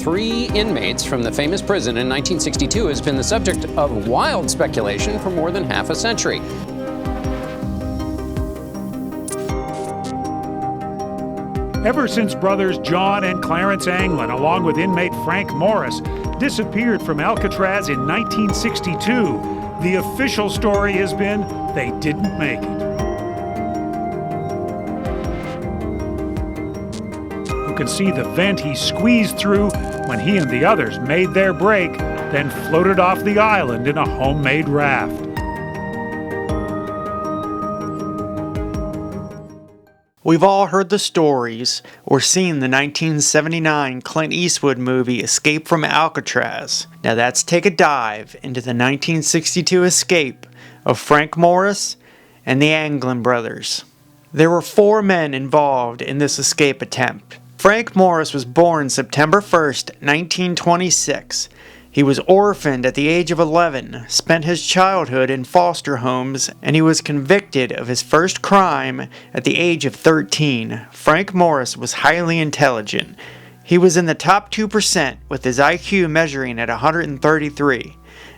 3 inmates from the famous prison in 1962 has been the subject of wild speculation for more than half a century. Ever since brothers John and Clarence Anglin, along with inmate Frank Morris, disappeared from Alcatraz in 1962, the official story has been they didn't make it. You can see the vent he squeezed through when he and the others made their break, then floated off the island in a homemade raft. We've all heard the stories or seen the 1979 Clint Eastwood movie Escape from Alcatraz. Now let's take a dive into the 1962 escape of Frank Morris and the Anglin brothers. There were 4 men involved in this escape attempt. Frank Morris was born September 1st, 1926. He was orphaned at the age of 11, spent his childhood in foster homes, and he was convicted of his first crime at the age of 13. Frank Morris was highly intelligent. He was in the top 2% with his IQ measuring at 133,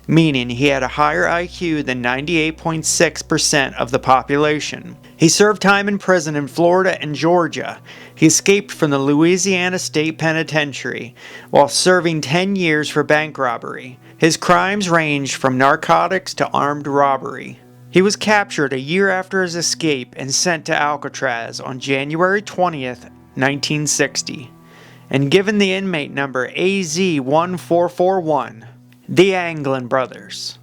meaning he had a higher IQ than 98.6% of the population. He served time in prison in Florida and Georgia. He escaped from the Louisiana State Penitentiary while serving 10 years for bank robbery. His crimes ranged from narcotics to armed robbery. He was captured a year after his escape and sent to Alcatraz on January 20th, 1960, and given the inmate number AZ1441. The Anglin brothers.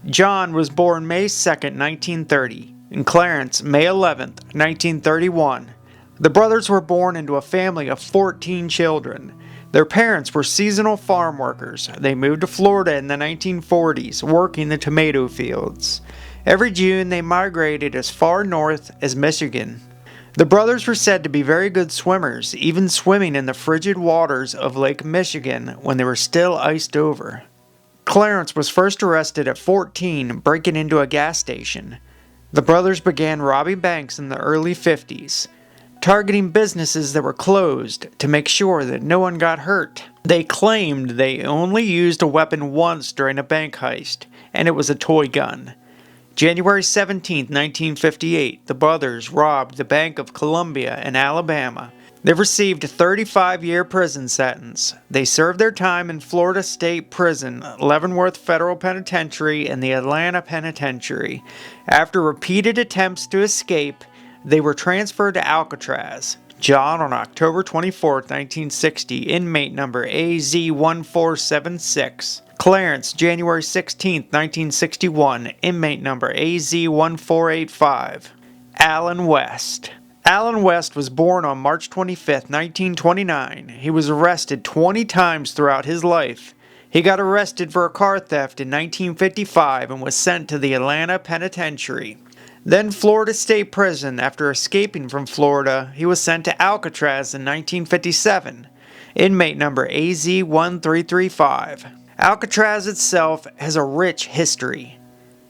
John was born May 2nd, 1930, and Clarence May 11th, 1931. The brothers were born into a family of 14 children. Their parents were seasonal farm workers. They moved to Florida in the 1940s, working the tomato fields. Every June, they migrated as far north as Michigan. The brothers were said to be very good swimmers, even swimming in the frigid waters of Lake Michigan when they were still iced over. Clarence was first arrested at 14, breaking into a gas station. The brothers began robbing banks in the early 50s, targeting businesses that were closed to make sure that no one got hurt. They claimed they only used a weapon once during a bank heist, and it was a toy gun. January 17, 1958, the brothers robbed the Bank of Columbia in Alabama. They received a 35-year prison sentence. They served their time in Florida State Prison, Leavenworth Federal Penitentiary, and the Atlanta Penitentiary. After repeated attempts to escape, they were transferred to Alcatraz. John on October 24, 1960, inmate number AZ1476. Clarence, January 16, 1961, inmate number AZ1485. Allen West. Allen West was born on March 25, 1929. He was arrested 20 times throughout his life. He got arrested for a car theft in 1955 and was sent to the Atlanta Penitentiary. Then Florida State Prison. After escaping from Florida, he was sent to Alcatraz in 1957. Inmate number AZ1335. Alcatraz itself has a rich history.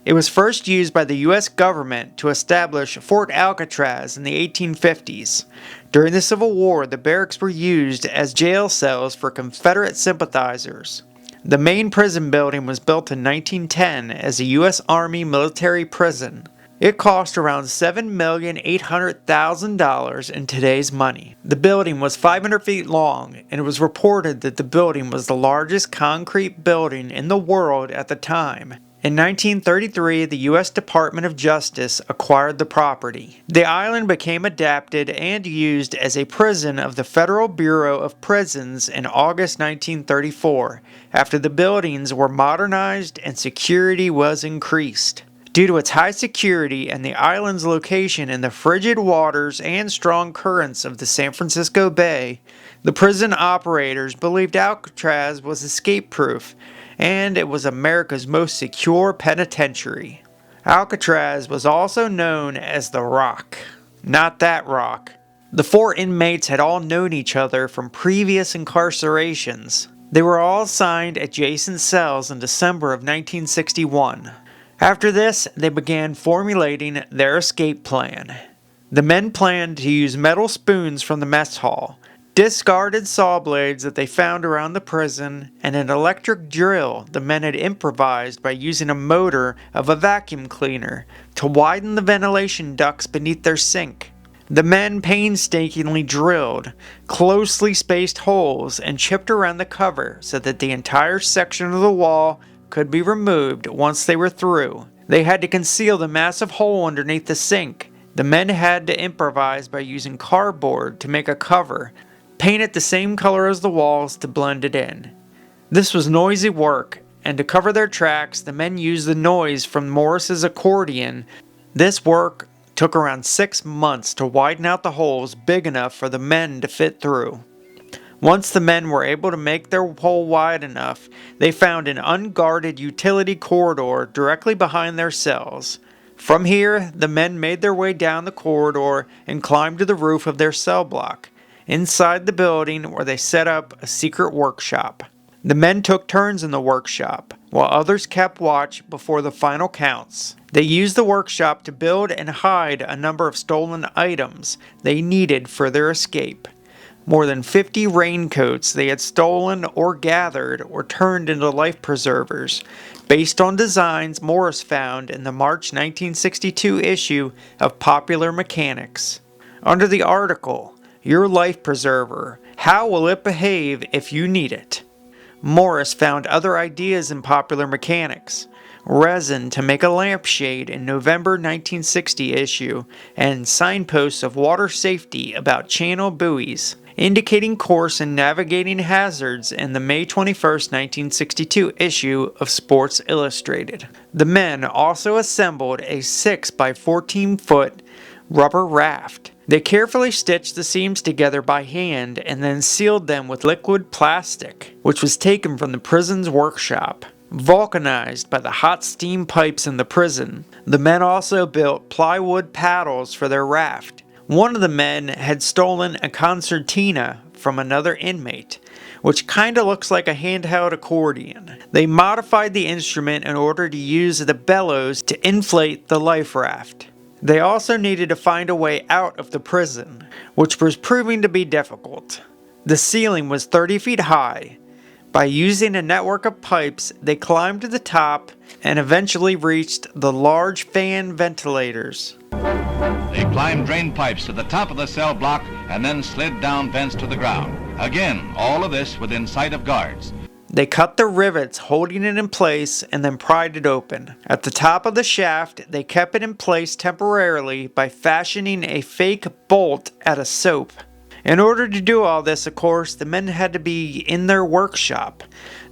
It was first used by the U.S. government to establish Fort Alcatraz in the 1850s. During the Civil War, the barracks were used as jail cells for Confederate sympathizers. The main prison building was built in 1910 as a U.S. Army military prison. It cost around $7,800,000 in today's money. The building was 500 feet long, and it was reported that the building was the largest concrete building in the world at the time. In 1933, the U.S. Department of Justice acquired the property. The island became adapted and used as a prison of the Federal Bureau of Prisons in August 1934, after the buildings were modernized and security was increased. Due to its high security and the island's location in the frigid waters and strong currents of the San Francisco Bay, the prison operators believed Alcatraz was escape-proof, and it was America's most secure penitentiary. Alcatraz was also known as the Rock. Not that rock. The 4 inmates had all known each other from previous incarcerations. They were all assigned adjacent cells in December of 1961. After this, they began formulating their escape plan. The men planned to use metal spoons from the mess hall, discarded saw blades that they found around the prison, and an electric drill the men had improvised by using a motor of a vacuum cleaner to widen the ventilation ducts beneath their sink. The men painstakingly drilled closely spaced holes and chipped around the cover so that the entire section of the wall could be removed once they were through. They had to conceal the massive hole underneath the sink. The men had to improvise by using cardboard to make a cover, paint it the same color as the walls to blend it in. This was noisy work, and to cover their tracks, the men used the noise from Morris's accordion. This work took around 6 months to widen out the holes big enough for the men to fit through. Once the men were able to make their hole wide enough, they found an unguarded utility corridor directly behind their cells. From here, the men made their way down the corridor and climbed to the roof of their cell block, inside the building where they set up a secret workshop. The men took turns in the workshop, while others kept watch before the final counts. They used the workshop to build and hide a number of stolen items they needed for their escape. More than 50 raincoats they had stolen or gathered or turned into life preservers, based on designs Morris found in the March 1962 issue of Popular Mechanics. Under the article, "Your Life Preserver, How Will It Behave If You Need It?" Morris found other ideas in Popular Mechanics: resin to make a lampshade in November 1960 issue, and signposts of water safety about channel buoys, indicating course and navigating hazards in the May 21, 1962 issue of Sports Illustrated. The men also assembled a 6 by 14 foot rubber raft. They carefully stitched the seams together by hand and then sealed them with liquid plastic, which was taken from the prison's workshop. Vulcanized by the hot steam pipes in the prison, the men also built plywood paddles for their raft. One of the men had stolen a concertina from another inmate, which kinda looks like a handheld accordion. They modified the instrument in order to use the bellows to inflate the life raft. They also needed to find a way out of the prison, which was proving to be difficult. The ceiling was 30 feet high. By using a network of pipes, they climbed to the top and eventually reached the large fan ventilators. They climbed drain pipes to the top of the cell block and then slid down vents to the ground. Again, all of this within sight of guards. They cut the rivets holding it in place and then pried it open. At the top of the shaft, they kept it in place temporarily by fashioning a fake bolt out of soap. In order to do all this, of course, the men had to be in their workshop.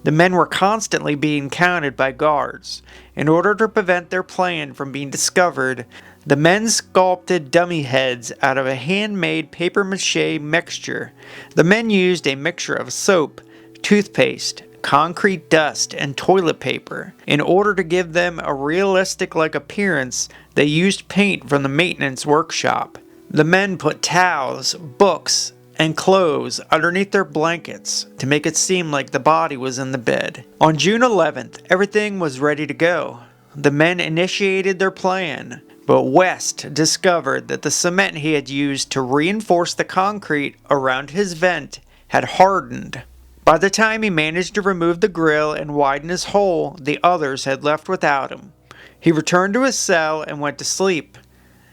The men were constantly being counted by guards. In order to prevent their plan from being discovered, the men sculpted dummy heads out of a handmade papier-mâché mixture. The men used a mixture of soap, toothpaste, concrete dust, and toilet paper. In order to give them a realistic-like appearance, they used paint from the maintenance workshop. The men put towels, books, and clothes underneath their blankets to make it seem like the body was in the bed. On June 11th, everything was ready to go. The men initiated their plan, but West discovered that the cement he had used to reinforce the concrete around his vent had hardened. By the time he managed to remove the grill and widen his hole, the others had left without him. He returned to his cell and went to sleep.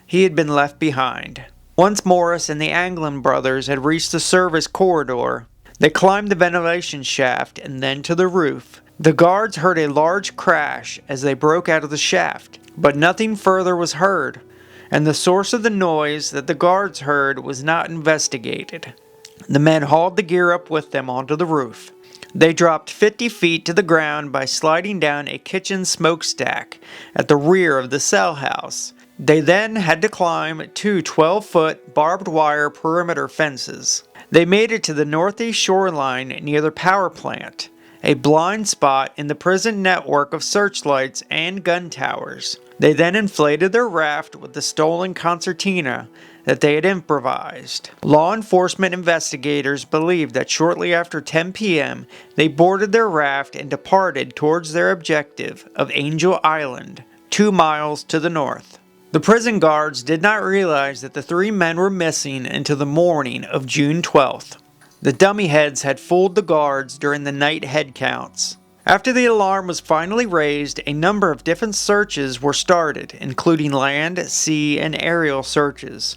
He had been left behind. Once Morris and the Anglin brothers had reached the service corridor, they climbed the ventilation shaft and then to the roof. The guards heard a large crash as they broke out of the shaft, but nothing further was heard, and the source of the noise that the guards heard was not investigated. The men hauled the gear up with them onto the roof. They dropped 50 feet to the ground by sliding down a kitchen smokestack at the rear of the cell house. They then had to climb 2 12-foot barbed wire perimeter fences. They made it to the northeast shoreline near the power plant, a blind spot in the prison network of searchlights and gun towers. They then inflated their raft with the stolen concertina that they had improvised. Law enforcement investigators believed that shortly after 10 p.m., they boarded their raft and departed towards their objective of Angel Island, 2 miles to the north. The prison guards did not realize that the 3 men were missing until the morning of June 12th. The dummy heads had fooled the guards during the night head counts. After the alarm was finally raised, a number of different searches were started, including land, sea, and aerial searches.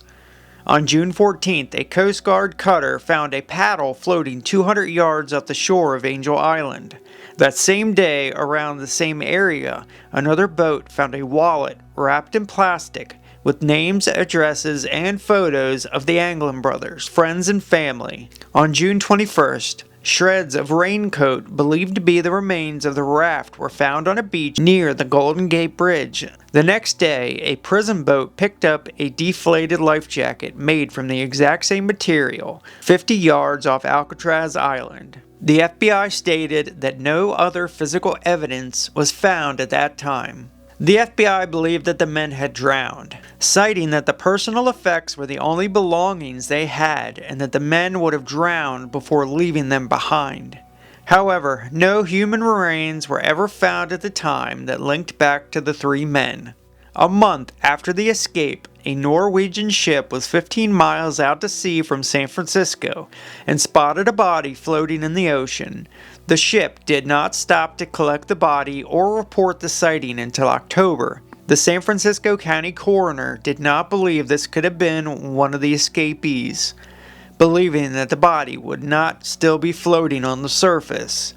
On June 14th, a Coast Guard cutter found a paddle floating 200 yards off the shore of Angel Island. That same day, around the same area, another boat found a wallet wrapped in plastic with names, addresses, and photos of the Anglin brothers, friends, and family. On June 21st, shreds of raincoat believed to be the remains of the raft were found on a beach near the Golden Gate Bridge. The next day, a prison boat picked up a deflated life jacket made from the exact same material, 50 yards off Alcatraz Island. The FBI stated that no other physical evidence was found at that time. The FBI believed that the men had drowned, citing that the personal effects were the only belongings they had and that the men would have drowned before leaving them behind. However, no human remains were ever found at the time that linked back to the three men. A month after the escape, a Norwegian ship was 15 miles out to sea from San Francisco and spotted a body floating in the ocean. The ship did not stop to collect the body or report the sighting until October. The San Francisco County coroner did not believe this could have been one of the escapees, believing that the body would not still be floating on the surface.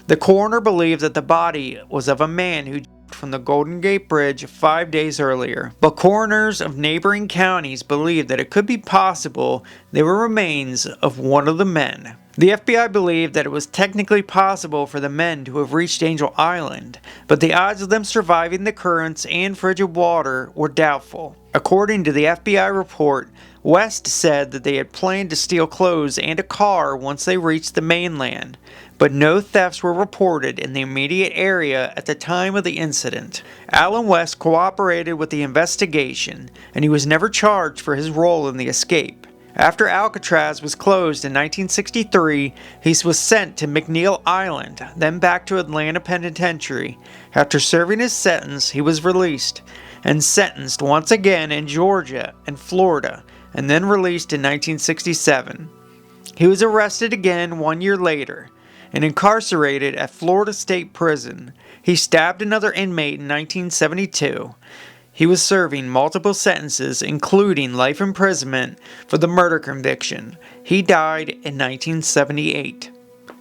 The coroner believed that the body was of a man who from the Golden Gate Bridge 5 days earlier, but coroners of neighboring counties believed that it could be possible they were remains of one of the men. The FBI believed that it was technically possible for the men to have reached Angel Island, but the odds of them surviving the currents and frigid water were doubtful. According to the FBI report, West said that they had planned to steal clothes and a car once they reached the mainland, but no thefts were reported in the immediate area at the time of the incident. Alan West cooperated with the investigation, and he was never charged for his role in the escape. After Alcatraz was closed in 1963, he was sent to McNeil Island, then back to Atlanta Penitentiary. After serving his sentence, he was released and sentenced once again in Georgia and Florida, and then released in 1967. He was arrested again 1 year later and incarcerated at Florida State Prison. He stabbed another inmate in 1972. He was serving multiple sentences, including life imprisonment for the murder conviction. He died in 1978.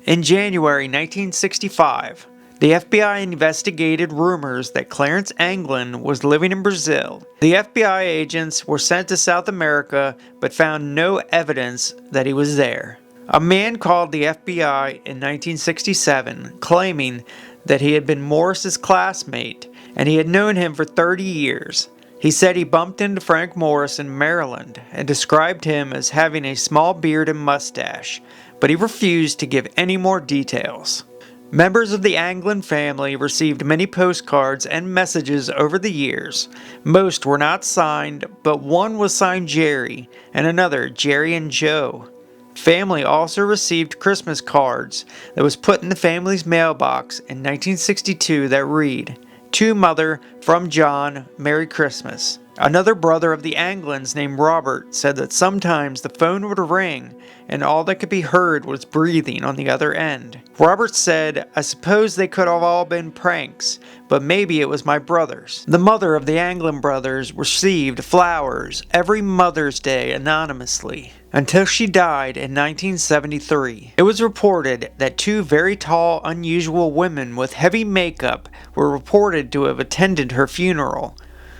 In January 1965, the FBI investigated rumors that Clarence Anglin was living in Brazil. The FBI agents were sent to South America but found no evidence that he was there. A man called the FBI in 1967, claiming that he had been Morris's classmate and he had known him for 30 years. He said he bumped into Frank Morris in Maryland and described him as having a small beard and mustache, but he refused to give any more details. Members of the Anglin family received many postcards and messages over the years. Most were not signed, but one was signed Jerry and another Jerry and Joe. Family also received Christmas cards that was put in the family's mailbox in 1962 that read, "To Mother, from John, Merry Christmas." Another brother of the Anglins named Robert said that sometimes the phone would ring and all that could be heard was breathing on the other end. Robert said, "I suppose they could have all been pranks, but maybe it was my brothers." The mother of the Anglin brothers received flowers every Mother's Day anonymously until she died in 1973. It was reported that two very tall, unusual women with heavy makeup were reported to have attended her funeral.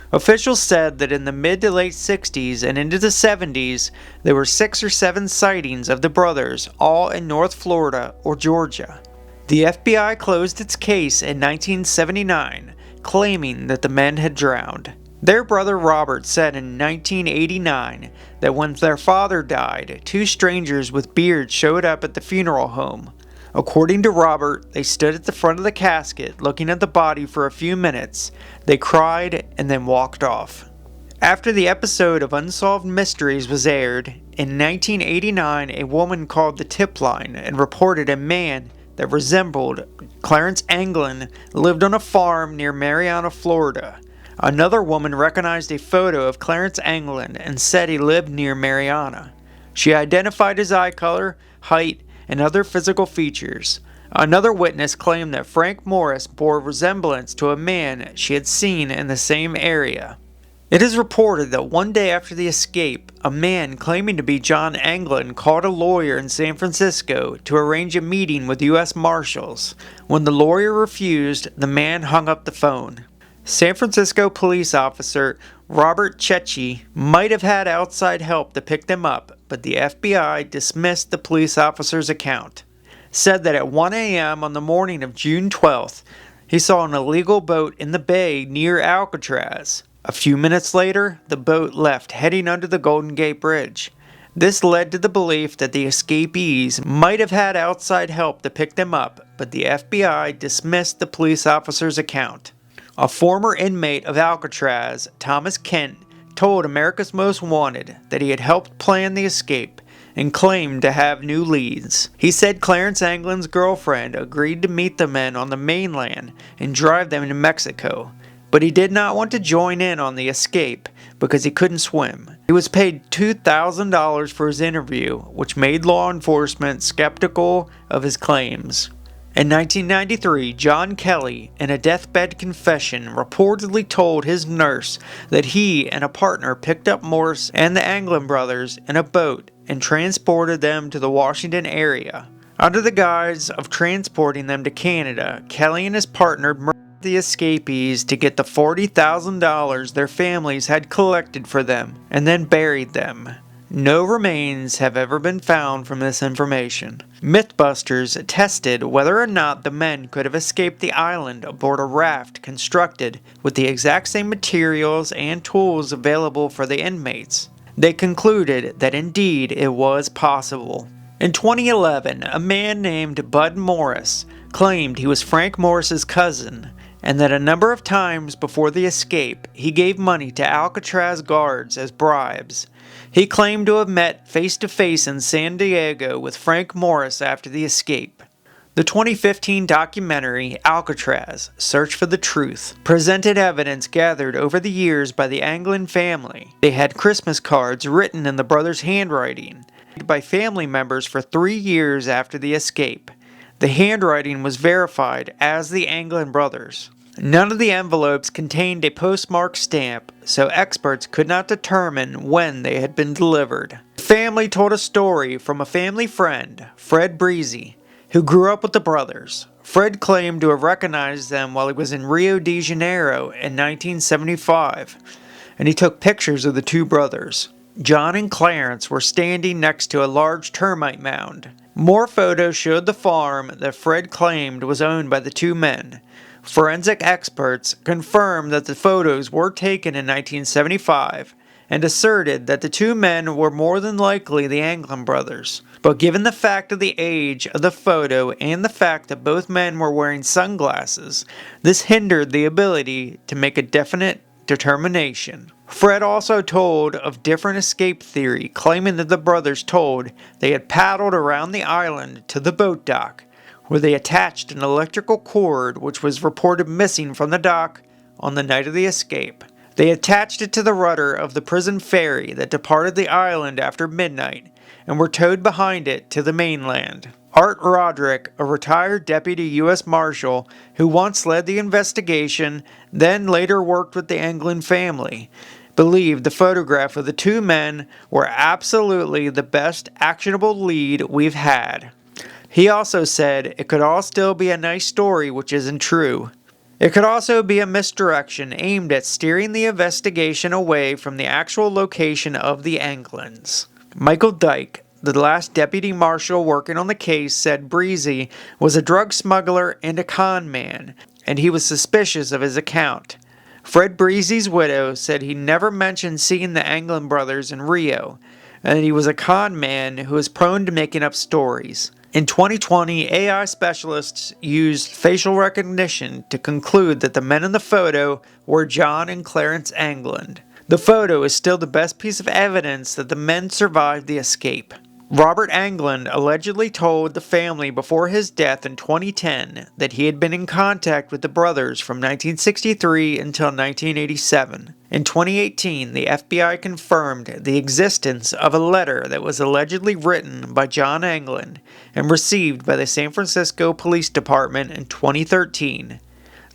Officials said that in the mid to late 60s and into the 70s, there were 6 or 7 sightings of the brothers, all in North Florida or Georgia. The FBI closed its case in 1979, claiming that the men had drowned. Their brother Robert said in 1989 that when their father died, 2 strangers with beards showed up at the funeral home. According to Robert, they stood at the front of the casket looking at the body for a few minutes. They cried and then walked off. After the episode of Unsolved Mysteries was aired, in 1989 a woman called the tip line and reported a man that resembled Clarence Anglin lived on a farm near Marianna, Florida. Another woman recognized a photo of Clarence Anglin and said he lived near Marianna. She identified his eye color, height, and other physical features. Another witness claimed that Frank Morris bore resemblance to a man she had seen in the same area. It is reported that one day after the escape, a man claiming to be John Anglin called a lawyer in San Francisco to arrange a meeting with U.S. Marshals. When the lawyer refused, the man hung up the phone. San Francisco police officer Robert Cecchi might have had outside help to pick them up, but the FBI dismissed the police officer's account. Said that at 1 a.m. on the morning of June 12th, he saw an illegal boat in the bay near Alcatraz. A few minutes later, the boat left heading under the Golden Gate Bridge. This led to the belief that the escapees might have had outside help to pick them up, but the FBI dismissed the police officer's account. A former inmate of Alcatraz, Thomas Kent, told America's Most Wanted that he had helped plan the escape and claimed to have new leads. He said Clarence Anglin's girlfriend agreed to meet the men on the mainland and drive them to Mexico, but he did not want to join in on the escape because he couldn't swim. He was paid $2,000 for his interview, which made law enforcement skeptical of his claims. In 1993, John Kelly, in a deathbed confession, reportedly told his nurse that he and a partner picked up Morris and the Anglin brothers in a boat and transported them to the Washington area. Under the guise of transporting them to Canada, Kelly and his partner murdered the escapees to get the $40,000 their families had collected for them and then buried them. No remains have ever been found from this information. Mythbusters tested whether or not the men could have escaped the island aboard a raft constructed with the exact same materials and tools available for the inmates. They concluded that indeed it was possible. In 2011, a man named Bud Morris claimed he was Frank Morris's cousin, and that a number of times before the escape, he gave money to Alcatraz guards as bribes. He claimed to have met face-to-face in San Diego with Frank Morris after the escape. The 2015 documentary, Alcatraz, Search for the Truth, presented evidence gathered over the years by the Anglin family. They had Christmas cards written in the brothers' handwriting by family members for 3 years after the escape. The handwriting was verified as the Anglin brothers. None of the envelopes contained a postmark stamp, so experts could not determine when they had been delivered. The family told a story from a family friend, Fred Brizzi, who grew up with the brothers. Fred claimed to have recognized them while he was in Rio de Janeiro in 1975, and he took pictures of the two brothers. John and Clarence were standing next to a large termite mound. More photos showed the farm that Fred claimed was owned by the two men. Forensic experts confirmed that the photos were taken in 1975 and asserted that the two men were more than likely the Anglin brothers. But given the fact of the age of the photo and the fact that both men were wearing sunglasses, this hindered the ability to make a definite determination. Fred also told of different escape theory, claiming that the brothers told they had paddled around the island to the boat dock, where they attached an electrical cord which was reported missing from the dock on the night of the escape. They attached it to the rudder of the prison ferry that departed the island after midnight and were towed behind it to the mainland. Art Roderick, a retired deputy U.S. Marshal who once led the investigation, then later worked with the Anglin family, believed the photograph of the two men were absolutely the best actionable lead we've had. He also said it could all still be a nice story which isn't true. It could also be a misdirection aimed at steering the investigation away from the actual location of the Anglins. Michael Dyke, the last deputy marshal working on the case, said Brizzi was a drug smuggler and a con man, and he was suspicious of his account. Fred Brizzi's widow said he never mentioned seeing the Anglin brothers in Rio, and that he was a con man who was prone to making up stories. In 2020, AI specialists used facial recognition to conclude that the men in the photo were John and Clarence Anglin. The photo is still the best piece of evidence that the men survived the escape. Robert Anglin allegedly told the family before his death in 2010 that he had been in contact with the brothers from 1963 until 1987. In 2018, the FBI confirmed the existence of a letter that was allegedly written by John Anglin and received by the San Francisco Police Department in 2013.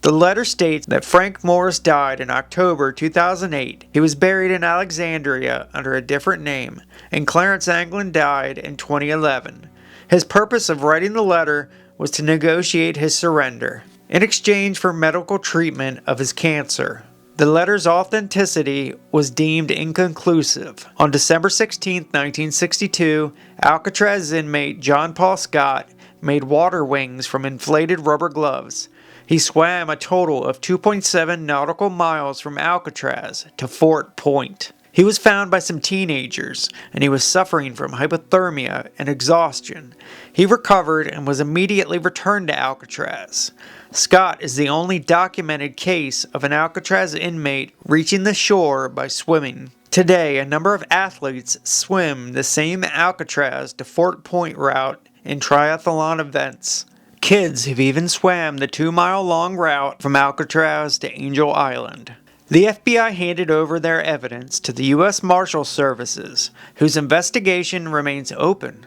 The letter states that Frank Morris died in October 2008. He was buried in Alexandria under a different name, and Clarence Anglin died in 2011. His purpose of writing the letter was to negotiate his surrender in exchange for medical treatment of his cancer. The letter's authenticity was deemed inconclusive. On December 16, 1962, Alcatraz inmate John Paul Scott made water wings from inflated rubber gloves. He swam a total of 2.7 nautical miles from Alcatraz to Fort Point. He was found by some teenagers, and he was suffering from hypothermia and exhaustion. He recovered and was immediately returned to Alcatraz. Scott is the only documented case of an Alcatraz inmate reaching the shore by swimming. Today, a number of athletes swim the same Alcatraz to Fort Point route in triathlon events. Kids have even swam the 2-mile-long route from Alcatraz to Angel Island. The FBI handed over their evidence to the U.S. Marshal Services, whose investigation remains open.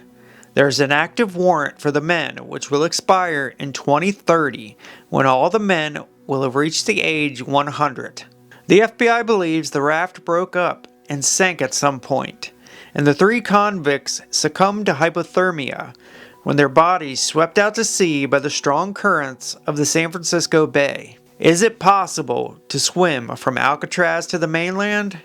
There is an active warrant for the men, which will expire in 2030, when all the men will have reached the age 100. The FBI believes the raft broke up and sank at some point, and the 3 convicts succumbed to hypothermia when their bodies swept out to sea by the strong currents of the San Francisco Bay. Is it possible to swim from Alcatraz to the mainland?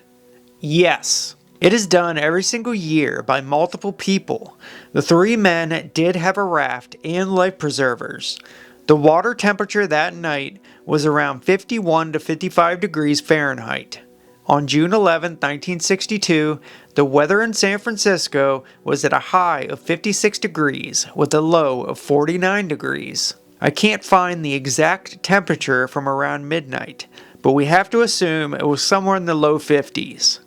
Yes. It is done every single year by multiple people. The 3 men did have a raft and life preservers. The water temperature that night was around 51 to 55 degrees Fahrenheit. On June 11, 1962, the weather in San Francisco was at a high of 56 degrees with a low of 49 degrees. I can't find the exact temperature from around midnight, but we have to assume it was somewhere in the low 50s.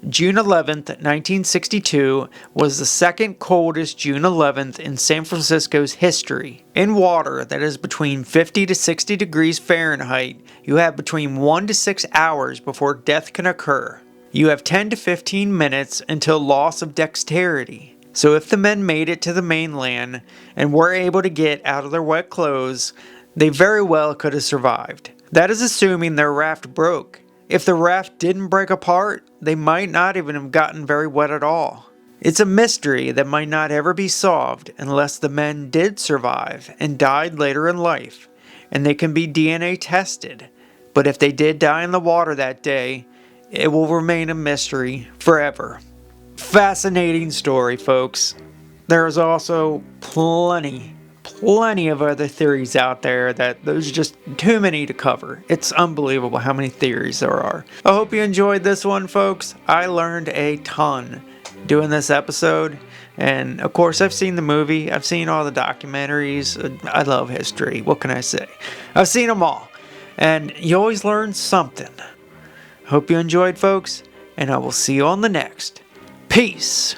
June 11th, 1962 was the second coldest June 11th in San Francisco's history. In water that is between 50 to 60 degrees Fahrenheit, you have between 1 to 6 hours before death can occur. You have 10 to 15 minutes until loss of dexterity. So if the men made it to the mainland and were able to get out of their wet clothes, they very well could have survived. That is assuming their raft broke. If the raft didn't break apart, they might not even have gotten very wet at all. It's a mystery that might not ever be solved unless the men did survive and died later in life, and they can be DNA tested. But if they did die in the water that day, it will remain a mystery forever. Fascinating story, folks. There is also plenty of other theories out there that there's just too many to cover. It's unbelievable how many theories there are. I hope you enjoyed this one, folks. I learned a ton doing this episode. And of course, I've seen the movie. I've seen all the documentaries. I love history. What can I say? I've seen them all. And you always learn something. Hope you enjoyed, folks. And I will see you on the next. Peace.